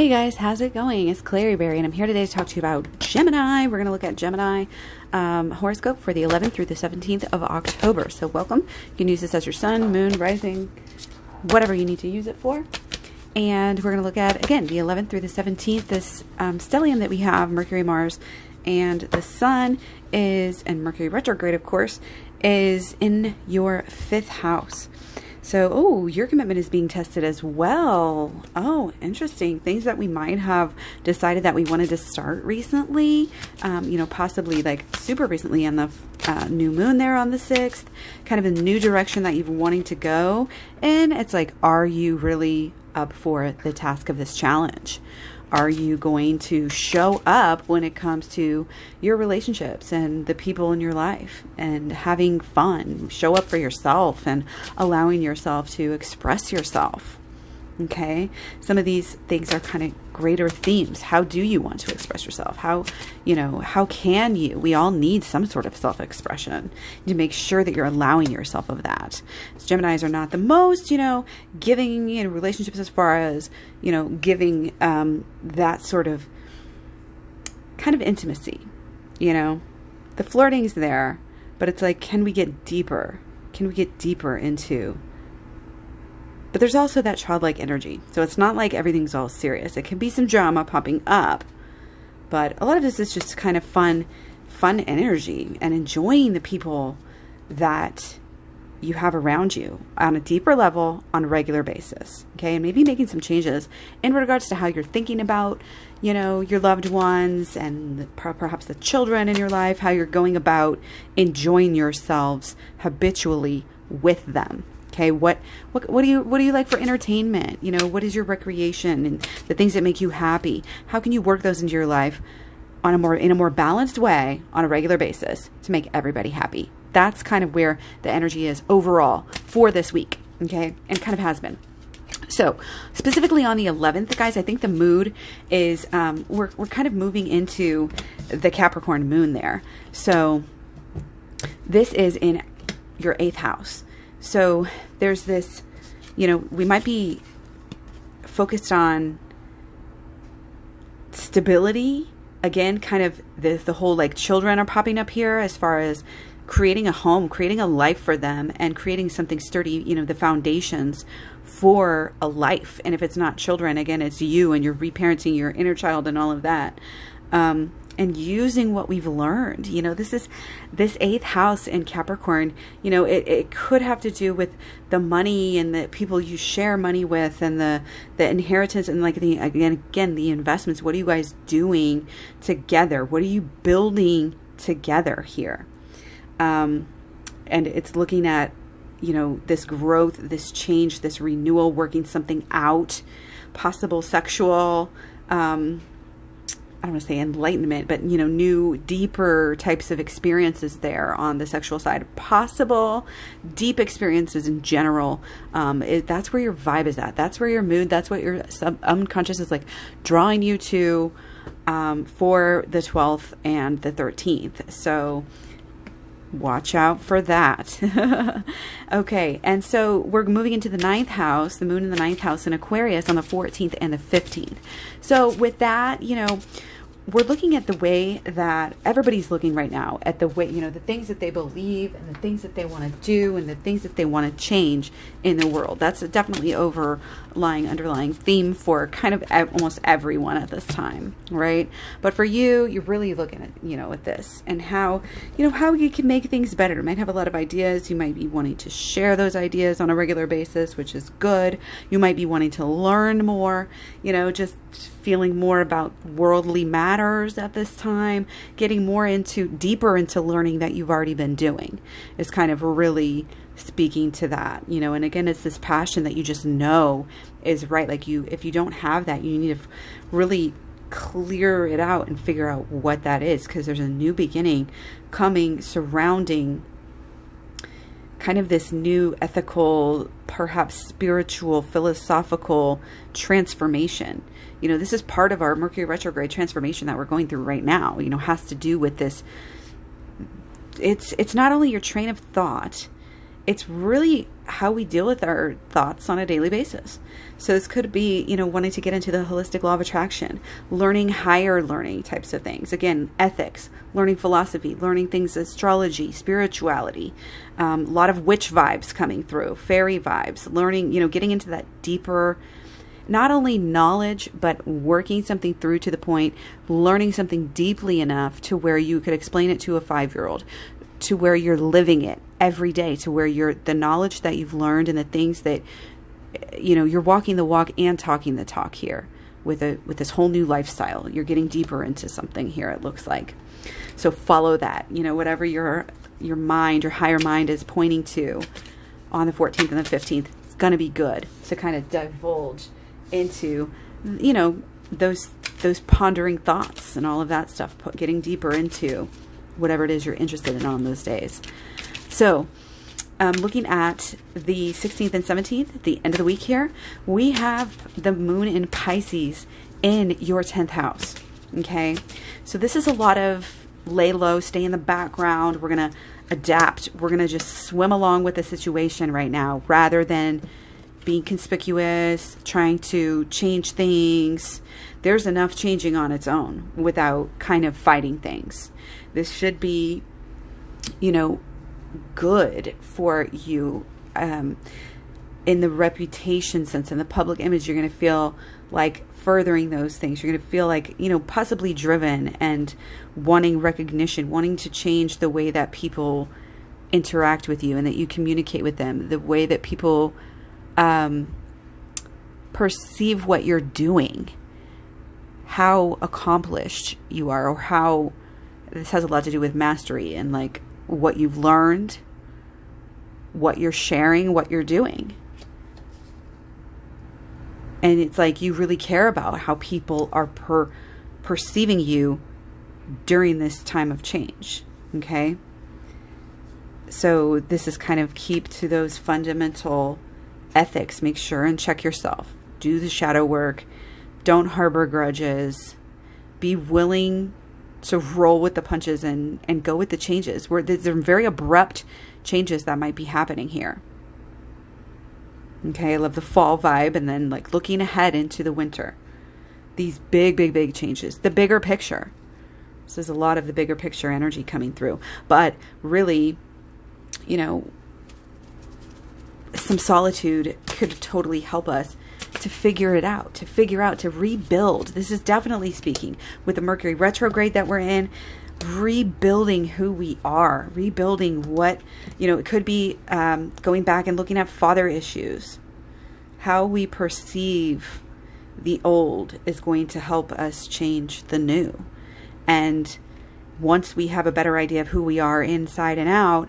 Hey guys, how's it going? It's Clary Berry, and I'm here today to talk to you about Gemini. We're going to look at Gemini horoscope for the 11th through the 17th of October. So welcome. You can use this as your sun, moon, rising, whatever you need to use it for. And we're going to look at, again, the 11th through the 17th, this stellium that we have, Mercury, Mars, and the sun is, and Mercury retrograde, of course, is in your 5th house. So, your commitment is being tested as well. Oh, interesting. Things that we might have decided that we wanted to start recently, possibly like super recently on the new moon there on the 6th, kind of a new direction that you've wanting to go. And it's like, are you really up for the task of this challenge? Are you going to show up when it comes to your relationships and the people in your life and having fun? Show up for yourself and allowing yourself to express yourself. Okay. Some of these things are kind of greater themes. How do you want to express yourself? How can you? We all need some sort of self-expression to make sure that you're allowing yourself of that. So Geminis are not the most, giving in relationships as far as, giving that sort of kind of intimacy, The flirting's there, but it's like, can we get deeper? Can we get deeper into? But there's also that childlike energy. So it's not like everything's all serious. It can be some drama popping up. But a lot of this is just kind of fun energy and enjoying the people that you have around you on a deeper level on a regular basis. Okay. And maybe making some changes in regards to how you're thinking about, your loved ones and perhaps the children in your life, how you're going about enjoying yourselves habitually with them. Okay, what do you like for entertainment? What is your recreation and the things that make you happy? How can you work those into your life in a more balanced way on a regular basis to make everybody happy? That's kind of where the energy is overall for this week, okay? And kind of has been. So specifically on the 11th, guys, I think the mood is we're kind of moving into the Capricorn moon there. So this is in your 8th house. So there's this, we might be focused on stability. Again, kind of the whole like children are popping up here as far as creating a home, creating a life for them and creating something sturdy, the foundations for a life. And if it's not children, again, it's you and you're reparenting your inner child and all of that. And using what we've learned, this 8th house in Capricorn, it could have to do with the money and the people you share money with and the inheritance and like the investments. What are you guys doing together? What are you building together here? And it's looking at, this growth, this change, this renewal, working something out, possible sexual, I don't want to say enlightenment, but, new, deeper types of experiences there on the sexual side. Possible deep experiences in general. That's where your vibe is at. That's where your mood, that's what your unconscious is like drawing you to for the 12th and the 13th. So watch out for that. Okay. And so we're moving into the 9th house, the moon in the 9th house in Aquarius on the 14th and the 15th. So with that, we're looking at the way that everybody's looking right now at the way, the things that they believe and the things that they want to do and the things that they want to change in the world. That's a definitely underlying theme for kind of almost everyone at this time, right? But for you, you're really looking at, at this and how you can make things better. You might have a lot of ideas. You might be wanting to share those ideas on a regular basis, which is good. You might be wanting to learn more, just feeling more about worldly matters at this time, getting deeper into learning that you've already been doing is kind of really speaking to that, and again, it's this passion that you just know is right. Like if you don't have that, you need to really clear it out and figure out what that is, because there's a new beginning coming surrounding kind of this new ethical, perhaps spiritual, philosophical transformation. This is part of our Mercury retrograde transformation that we're going through right now, has to do with this. It's not only your train of thought, it's really how we deal with our thoughts on a daily basis. So this could be, wanting to get into the holistic law of attraction, learning higher learning types of things. Again, ethics, learning philosophy, learning things, astrology, spirituality, a lot of witch vibes coming through, fairy vibes, learning, getting into that deeper, not only knowledge, but working something through to the point, learning something deeply enough to where you could explain it to a 5-year-old, to where you're living it every day, to where the knowledge that you've learned and the things that, you're walking the walk and talking the talk here with this whole new lifestyle. You're getting deeper into something here, it looks like. So follow that, whatever your mind, your higher mind is pointing to on the 14th and the 15th, it's going to be good to kind of divulge into, those pondering thoughts and all of that stuff, getting deeper into whatever it is you're interested in on those days. So looking at the 16th and 17th, at the end of the week here, we have the moon in Pisces in your 10th house. Okay. So this is a lot of lay low, stay in the background. We're going to adapt. We're going to just swim along with the situation right now rather than being conspicuous, trying to change things. There's enough changing on its own without kind of fighting things. This should be, good for you in the reputation sense, in the public image. You're going to feel like furthering those things. You're going to feel like, possibly driven and wanting recognition, wanting to change the way that people interact with you and that you communicate with them, the way that people perceive what you're doing, how accomplished you are, or how this has a lot to do with mastery and like what you've learned, what you're sharing, what you're doing. And it's like you really care about how people are perceiving you during this time of change. Okay. So this is kind of keep to those fundamental ethics. Make sure and check yourself. Do the shadow work. Don't harbor grudges. Be willing to roll with the punches and go with the changes. There's some very abrupt changes that might be happening here. Okay, I love the fall vibe, and then like looking ahead into the winter. These big, big, big changes. The bigger picture. So there's a lot of the bigger picture energy coming through. But really, some solitude could totally help us to figure it out, to rebuild. This is definitely speaking with the Mercury retrograde that we're in, rebuilding who we are, rebuilding what, it could be going back and looking at father issues. How we perceive the old is going to help us change the new. And once we have a better idea of who we are inside and out,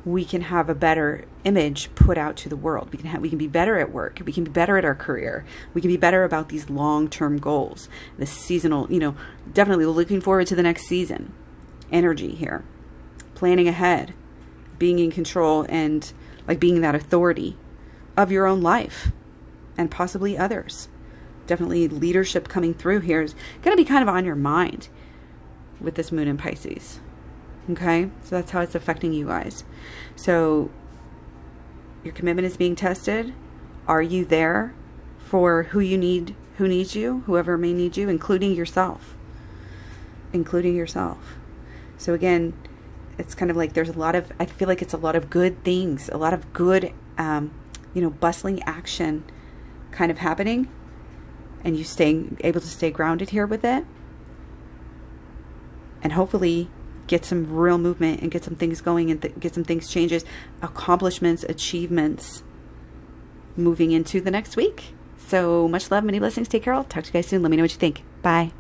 we can have a better image put out to the world. We can be better at work. We can be better at our career. We can be better about these long-term goals. The seasonal, definitely looking forward to the next season. Energy here. Planning ahead. Being in control and like being that authority of your own life and possibly others. Definitely leadership coming through here is going to be kind of on your mind with this moon in Pisces. Okay, so that's how it's affecting you guys. So your commitment is being tested. Are you there for who needs you, whoever may need you, including yourself. So again, it's kind of like I feel like it's a lot of good things, a lot of good, bustling action kind of happening, and you staying able to stay grounded here with it, and hopefully get some real movement and get some things going and get some things changes, accomplishments, achievements moving into the next week. So much love, many blessings. Take care. I'll talk to you guys soon. Let me know what you think. Bye.